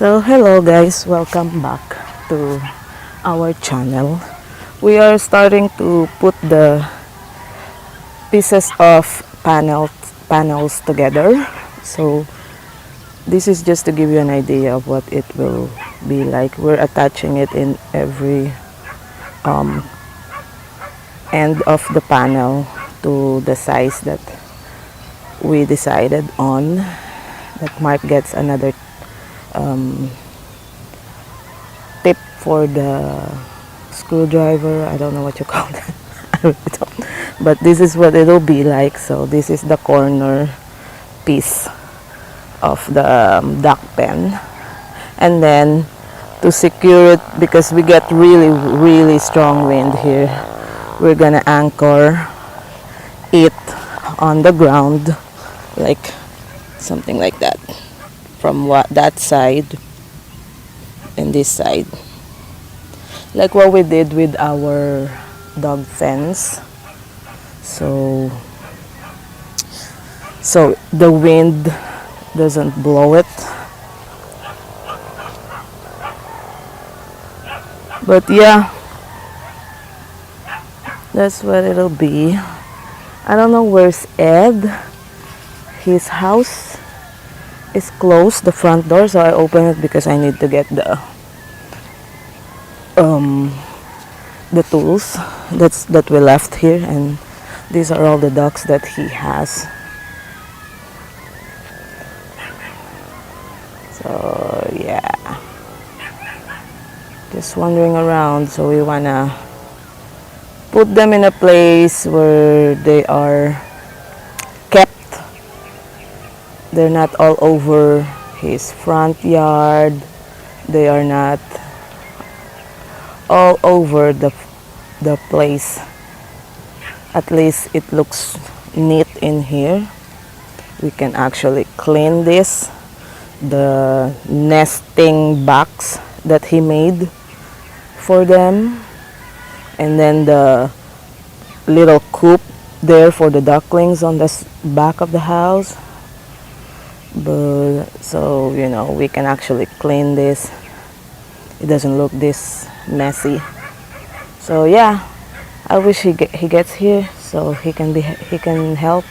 So hello guys, welcome back to our channel. We are starting to put the pieces of panels together. So this is just to give you an idea of what it will be like. We're attaching it in every end of the panel to the size that we decided on. That Mark gets another tip for the screwdriver. I don't know what you call that. I really don't. But this is what it'll be like. So this is the corner piece of the duck pen, and then to secure it, because we get really strong wind here, we're gonna anchor it on the ground, like something like that, from that side and this side, like what we did with our dog fence. So the wind doesn't blow it. But yeah, that's what it'll be. I don't know where's Ed. His house is closed, the front door, so I open it because I need to get the tools that we left here, and these are all the ducks that he has. So yeah, just wandering around. So we wanna put them in a place where they are kept. They're not all over his front yard. They are not all over the place. At least it looks neat in here. We can actually clean this, the nesting box that he made for them, and then the little coop there for the ducklings on the back of the house. But so we can actually clean this. It doesn't look this messy. So yeah, I wish he gets here so he can help.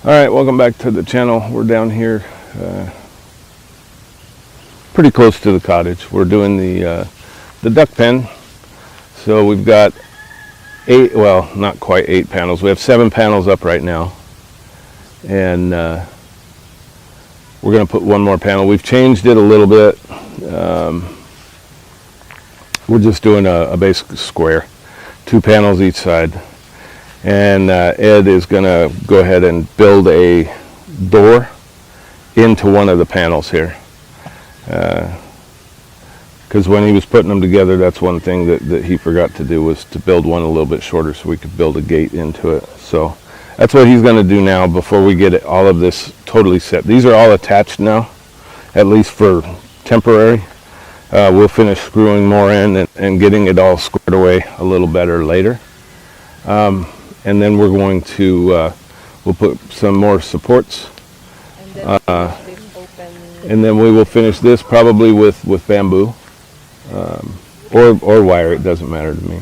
All right, welcome back to the channel. We're down here pretty close to the cottage. We're doing the duck pen. So we've got 8, well, not quite 8 panels. We have 7 panels up right now, and we're going to put one more panel. We've changed it a little bit. We're just doing a basic square, 2 panels each side. And Ed is going to go ahead and build a door into one of the panels here. Because when he was putting them together, that's one thing that he forgot to do, was to build one a little bit shorter so we could build a gate into it. So that's what he's going to do now before we get all of this totally set. These are all attached now, at least for temporary. We'll finish screwing more in and getting it all squared away a little better later. And then we're going to, we'll put some more supports. And then we will finish this probably with bamboo, or wire, it doesn't matter to me.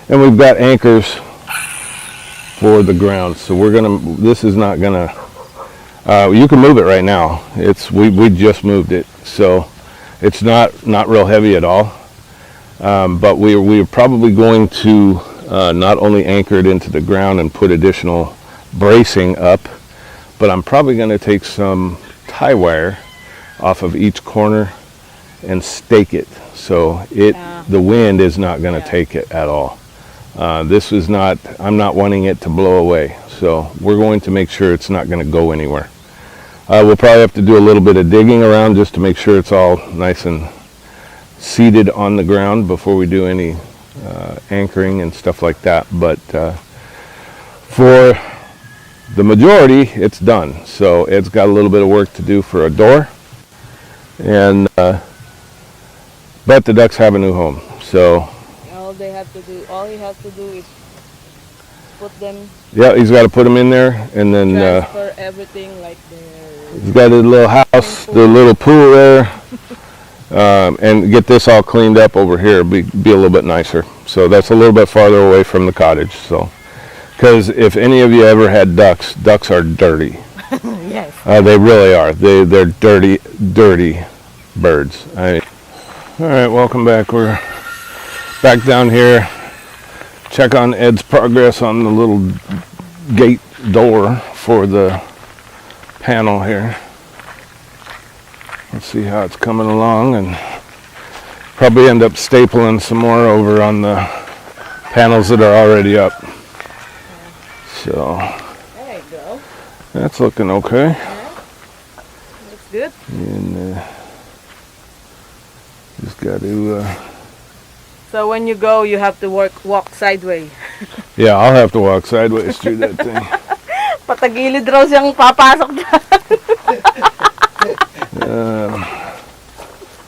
And we've got anchors for the ground. So this is not gonna, you can move it right now. We just moved it. So it's not real heavy at all. But we're probably going to not only anchor it into the ground and put additional bracing up, but I'm probably going to take some tie wire off of each corner and stake it so the wind is not going to take it at all. I'm not wanting it to blow away, so we're going to make sure it's not going to go anywhere. We'll probably have to do a little bit of digging around just to make sure it's all nice and seated on the ground before we do any anchoring and stuff like that. But for the majority, it's done. So Ed's got a little bit of work to do for a door, and But the ducks have a new home, so All they have to do, all he has to do is put them, yeah, he's got to put them in there, and then transfer everything like their he's got a little house, the little pool there, and get this all cleaned up over here. Be a little bit nicer. So that's a little bit farther away from the cottage. So, because if any of you ever had ducks, ducks are dirty. yes. They really are. They're dirty, dirty birds. All right, welcome back. We're back down here. Check on Ed's progress on the little gate door for the panel here. Let's see how it's coming along, and probably end up stapling some more over on the panels that are already up. So There you go. that's looking okay. Yeah. Looks good. And just got to So when you go, you have to walk sideways. yeah, I'll have to walk sideways through that thing. Patagilid raw siyang papasok dyan.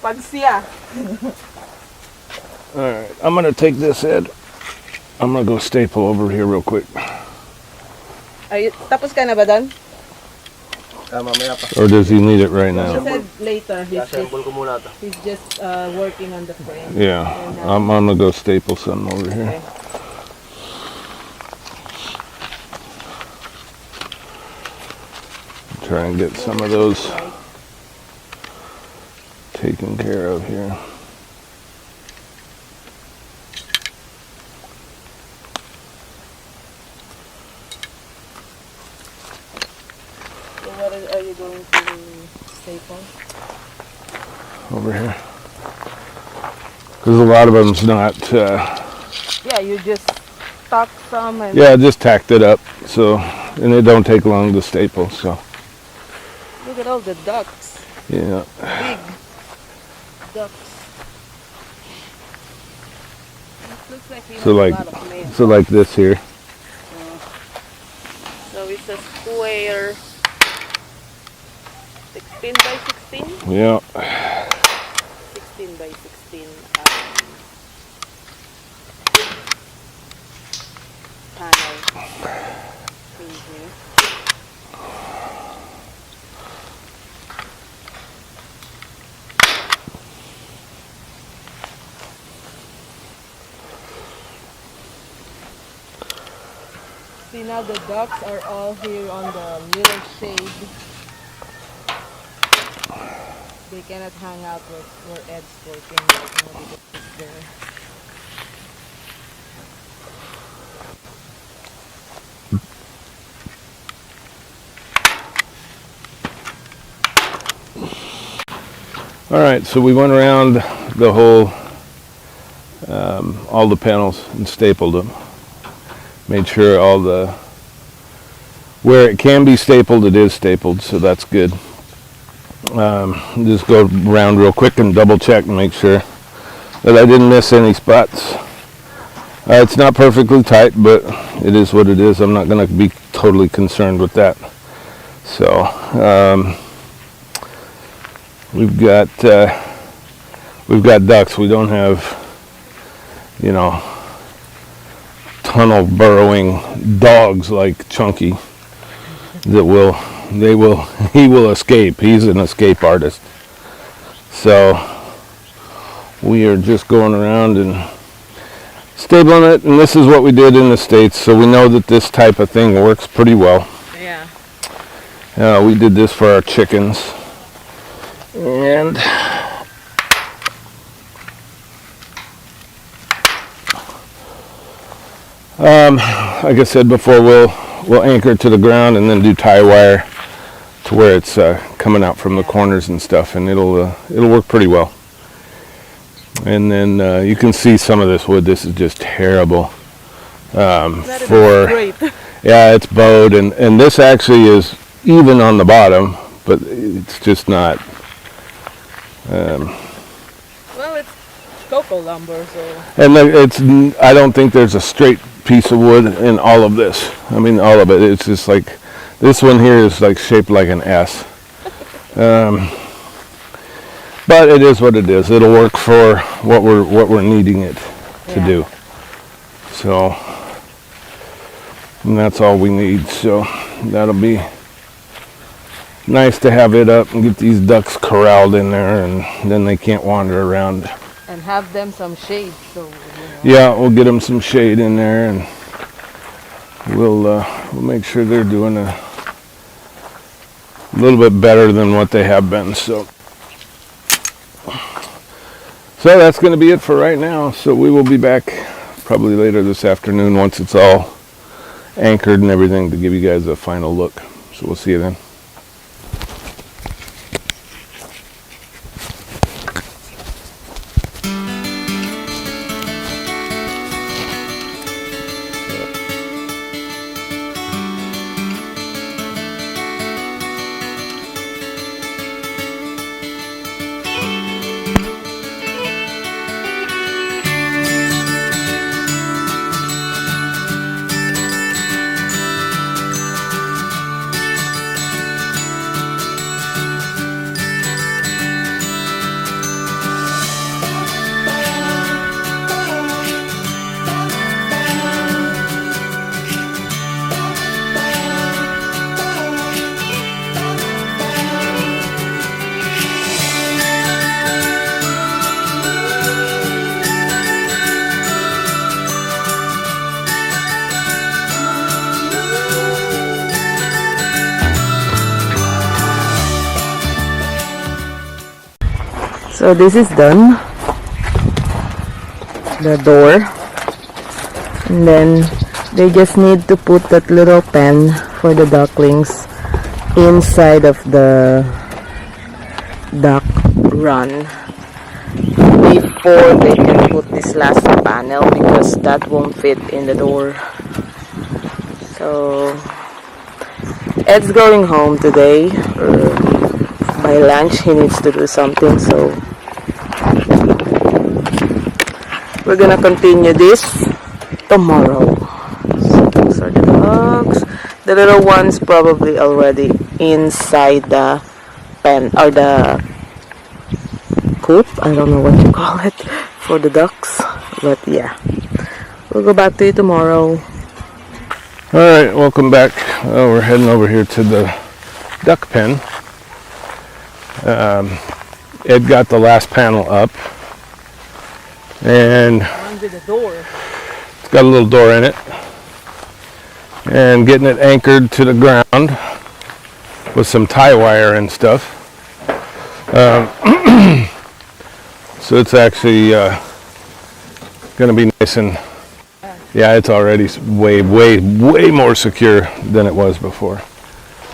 Pag siya. All right, I'm gonna take this, Ed. I'm gonna go staple over here real quick. Ay, tapos ka na ba doon? Mamaya pa. Or does he need it right He now? said later. Assemble ko muna ito. He's just working on the frame. Yeah, I'm gonna go staple some over here. Okay. Try and get some of those taken care of here. So what are you going to staple? Over here. Because a lot of them's not, Yeah, you just tuck some and yeah, just tacked it up. So, and they don't take long to staple, so, look at all the ducks. yeah. Big ducks. It looks like he So has like, a lot of mail. so like this here. So it's a square 16 by 16? Yeah. 16 by 16 panel. Mhm. See, now the ducks are all here on the little shade. They cannot hang out where Ed's working right now because it's there. All right, so we went around the whole, all the panels and stapled them. Made sure all the, where it can be stapled, it is stapled, so that's good. Just go around real quick and double check and make sure that I didn't miss any spots. It's not perfectly tight, but it is what it is. I'm not going to be totally concerned with that. So, we've got ducks. We don't have, you know, tunnel burrowing dogs like Chunky that he will escape. He's an escape artist. So we are just going around and stabling it, and this is what we did in the States, so we know that this type of thing works pretty well. Yeah. We did this for our chickens, and like I said before, we'll anchor it to the ground and then do tie wire to where it's coming out from the corners and stuff, and it'll work pretty well. And then you can see some of this wood. This is just terrible. Great. Yeah, it's bowed, and this actually is even on the bottom, but it's just not. Well, it's cocoa lumber, so. And I don't think there's a straight piece of wood in all of this. I mean, all of it. It's just like, this one here is like shaped like an S. But it is what it is. It'll work for what we're needing it to Yeah. do. So, and that's all we need. So that'll be nice to have it up and get these ducks corralled in there, and then they can't wander around. And have them some shade, so Yeah, we'll get them some shade in there, and we'll make sure they're doing a little bit better than what they have been. So that's going to be it for right now. So we will be back probably later this afternoon once it's all anchored and everything to give you guys a final look. So we'll see you then. So this is done, the door, and then they just need to put that little pen for the ducklings inside of the duck run before they can put this last panel, because that won't fit in the door. So Ed's going home today. By lunch he needs to do something, so we're gonna continue this tomorrow. So those are the dogs. The little ones probably already inside the pen, or the coop, I don't know what you call it, for the ducks. But yeah, we'll go back to you tomorrow. Alright, welcome back. We're heading over here to the duck pen. Ed got the last panel up, and Under the door. it's got a little door in it, and getting it anchored to the ground with some tie wire and stuff. So it's actually going to be nice, and yeah, it's already way more secure than it was before.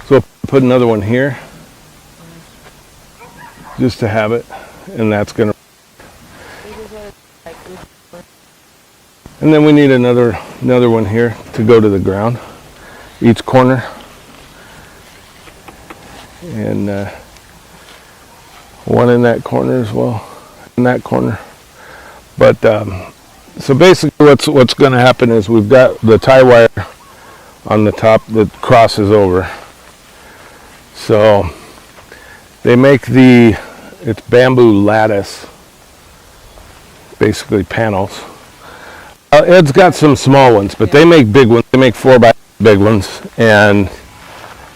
So we'll put another one here just to have it, and that's going to, and then we need another one here to go to the ground, each corner, and one in that corner as well, in that corner. But so basically what's going to happen is we've got the tie wire on the top that crosses over. So they make it's bamboo lattice, basically panels. Ed's got some small ones, but they make big ones. They make 4x big ones, and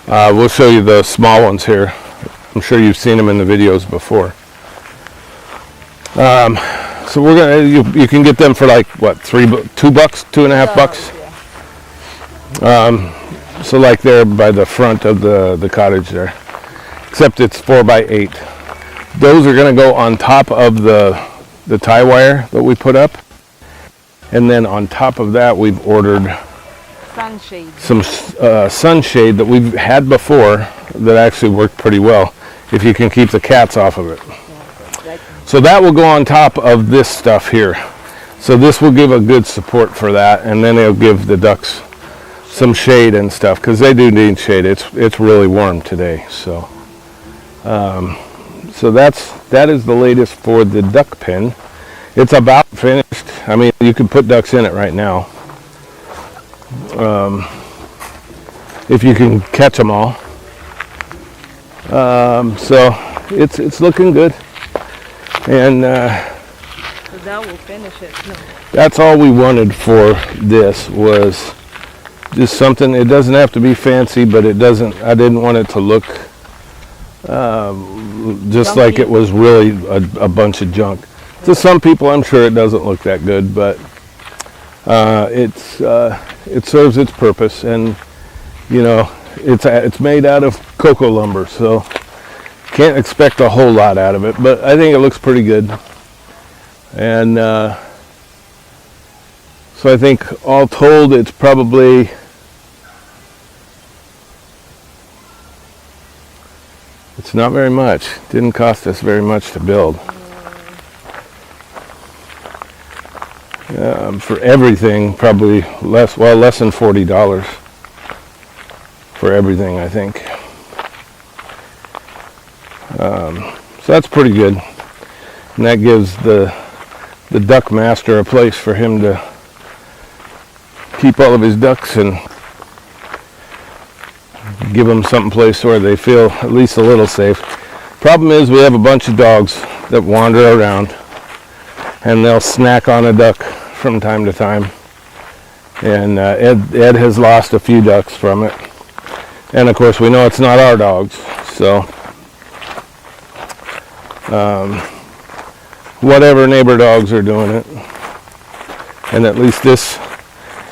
we'll show you the small ones here. I'm sure you've seen them in the videos before. So we're gonna, you can get them for like what, $2, $2.50. So like there by the front of the cottage there, except it's 4x8. Those are gonna go on top of the tie wire that we put up, and then on top of that we've ordered Sunshade. some sunshade that we've had before that actually worked pretty well, if you can keep the cats off of it. So that will go on top of this stuff here. So this will give a good support for that, and then it'll give the ducks some shade and stuff, because they do need shade. It's really warm today. So so that is the latest for the duck pen. It's about finished. I mean, you can put ducks in it right now, if you can catch them all. So it's looking good. And So that will finish it. No. that's all we wanted for this, was just something. It doesn't have to be fancy, but it doesn't. I didn't want it to look just like it was really a bunch of junk. To some people, I'm sure it doesn't look that good, but it serves its purpose, and you know, it's made out of cocoa lumber, so can't expect a whole lot out of it. But I think it looks pretty good, and so I think all told, it's probably it's not very much. Didn't cost us very much to build. For everything, probably less than $40 for everything, I think. So that's pretty good, and that gives the duck master a place for him to keep all of his ducks and give them some place where they feel at least a little safe. Problem is, we have a bunch of dogs that wander around, and they'll snack on a duck from time to time. And Ed has lost a few ducks from it. And of course, we know it's not our dogs, so whatever neighbor dogs are doing it. And at least this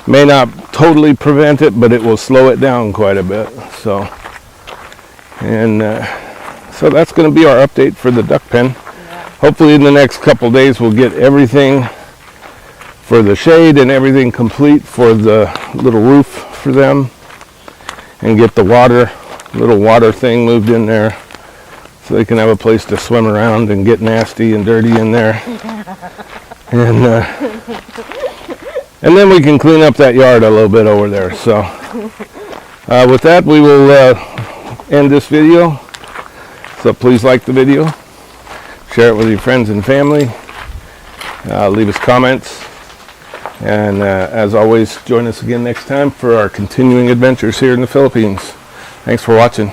may not totally prevent it, but it will slow it down quite a bit. So, and so that's going to be our update for the duck pen. Hopefully in the next couple days we'll get everything for the shade and everything complete for the little roof for them, and get the little water thing moved in there so they can have a place to swim around and get nasty and dirty in there. And then we can clean up that yard a little bit over there. So with that, we will end this video. So please like the video, share it with your friends and family, leave us comments, and as always, join us again next time for our continuing adventures here in the Philippines. Thanks for watching.